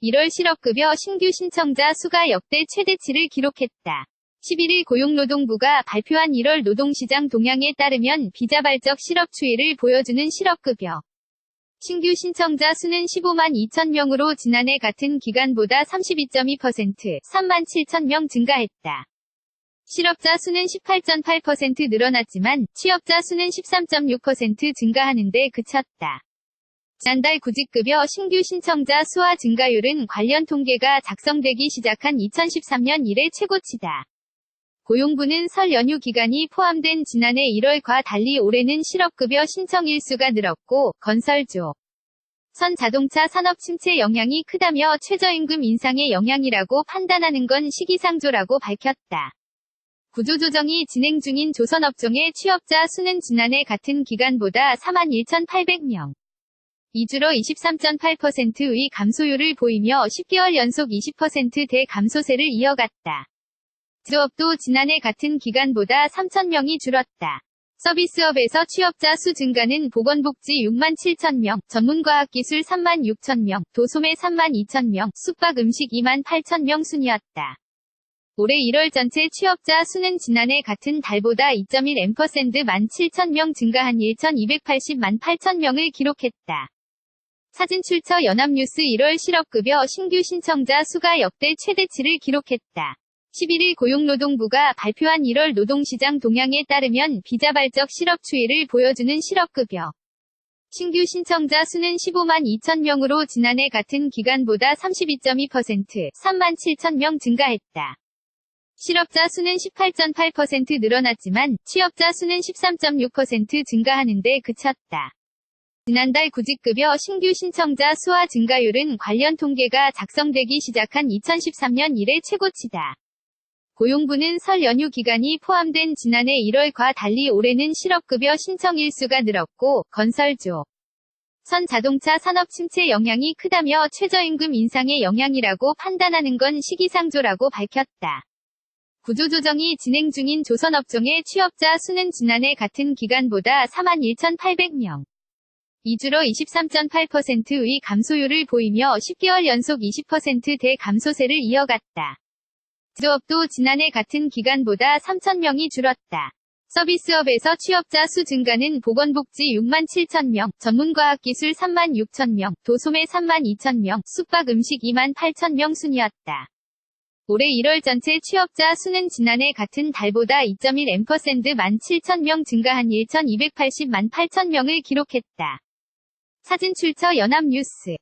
1월 실업급여 신규 신청자 수가 역대 최대치를 기록했다. 11일 고용노동부가 발표한 1월 노동시장 동향에 따르면 비자발적 실업 추이를 보여주는 실업급여 신규 신청자 수는 15만 2천 명으로 지난해 같은 기간보다 32.2%, 3만 7천 명 증가했다. 실업자 수는 18.8% 늘어났지만 취업자 수는 13.6% 증가하는 데 그쳤다. 지난달 구직급여 신규 신청자 수와 증가율은 관련 통계가 작성되기 시작한 2013년 이래 최고치다. 고용부는 설 연휴 기간이 포함된 지난해 1월과 달리 올해는 실업급여 신청 일수가 늘었고 건설조, 선 자동차 산업 침체 영향이 크다며 최저임금 인상의 영향이라고 판단하는 건 시기상조라고 밝혔다. 구조조정이 진행 중인 조선업종의 취업자 수는 지난해 같은 기간보다 41,800명. 2주로 23.8%의 감소율을 보이며 10개월 연속 20%대 감소세를 이어갔다. 제조업도 지난해 같은 기간보다 3,000명이 줄었다. 서비스업에서 취업자 수 증가는 보건복지 6만 7천 명, 전문과학기술 3만 6천 명, 도소매 3만 2천 명, 숙박음식 2만 8천 명 순이었다. 올해 1월 전체 취업자 수는 지난해 같은 달보다 2.1% 17,000명 증가한 1,280만 8천 명을 기록했다. 사진출처 연합뉴스 1월 실업급여 신규 신청자 수가 역대 최대치를 기록했다. 11일 고용노동부가 발표한 1월 노동시장 동향에 따르면 비자발적 실업 추이를 보여주는 실업급여 신규 신청자 수는 15만 2천 명으로 지난해 같은 기간보다 32.2%, 3만 7천 명 증가했다. 실업자 수는 18.8% 늘어났지만 취업자 수는 13.6% 증가하는 데 그쳤다. 지난달 구직급여 신규 신청자 수와 증가율은 관련 통계가 작성되기 시작한 2013년 이래 최고치다. 고용부는 설 연휴 기간이 포함된 지난해 1월과 달리 올해는 실업급여 신청 일수가 늘었고 건설조, 선 자동차 산업 침체 영향이 크다며 최저임금 인상의 영향이라고 판단하는 건 시기상조라고 밝혔다. 구조조정이 진행 중인 조선업종의 취업자 수는 지난해 같은 기간보다 41,800명. 2주로 23.8%의 감소율을 보이며 10개월 연속 20%대 감소세를 이어갔다. 제조업도 지난해 같은 기간보다 3,000명이 줄었다. 서비스업에서 취업자 수 증가는 보건복지 6만 7천 명, 전문과학기술 3만 6천 명, 도소매 3만 2천 명, 숙박음식 2만 8천 명 순이었다. 올해 1월 전체 취업자 수는 지난해 같은 달보다 2.1% 17,000명 증가한 1,280만 8천 명을 기록했다. 사진출처 연합뉴스